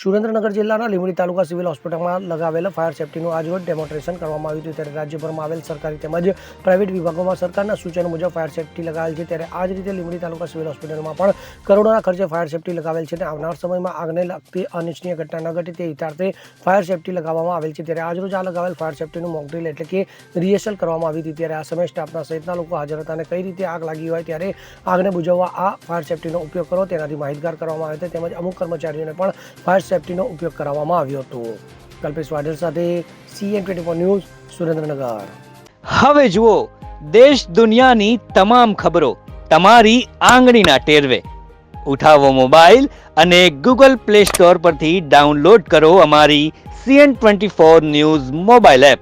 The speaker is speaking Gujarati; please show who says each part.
Speaker 1: સુરેન્દ્રનગર જિલ્લાના લીંબડી તાલુકા સિવિલ હોસ્પિટલમાં લગાવેલા ફાયર સેફ્ટીનું આજરોજ ડેમોન્સ્ટ્રેશન કરવામાં આવ્યું હતું। ત્યારે રાજ્યભરમાં આવેલ સરકારી તેમજ પ્રાઇવેટ વિભાગોમાં સરકારના સૂચનો મુજબ ફાયર સેફ્ટી લગાવેલ છે। ત્યારે આ જ રીતે લીંબડી તાલુકા સિવિલ હોસ્પિટલમાં પણ કરોડોના ખર્ચે ફાયર સેફ્ટી લગાવેલ છે। આવનાર સમયમાં આગને લગતી અનિચ્છનીય ઘટના ન ઘટે તે હિતાર્થે ફાયર સેફ્ટી લગાવવામાં આવેલ છે। ત્યારે આજરોજ આ લગાવેલ ફાયર સેફ્ટીનું મોક ડ્રીલ એટલે કે રિહર્સલ કરવામાં આવી હતી। ત્યારે આ સમયે સ્ટાફના સહિતના લોકો હાજર હતા અને કઈ રીતે આગ લાગી હોય ત્યારે આગને બુઝાવવા આ ફાયર સેફ્ટીનો ઉપયોગ કરો તેનાથી માહિતગાર કરવામાં આવ્યો હતો। તેમજ અમુક કર્મચારીઓને પણ ફાયર સેફ્ટીનો ઉપયોગ કરવામાં આવ્યો હતો। કલ્પેશ વાઢેર સાથે CN24 ન્યૂઝ સુરેન્દ્રનગર।
Speaker 2: હવે જુઓ દેશ દુનિયાની તમામ ખબરો તમારી આંગળીના ટેરવે। ઉઠાવો મોબાઈલ અને ગૂગલ પ્લે સ્ટોર પરથી ડાઉનલોડ કરો અમારી CN24 ન્યૂઝ મોબાઈલ એપ।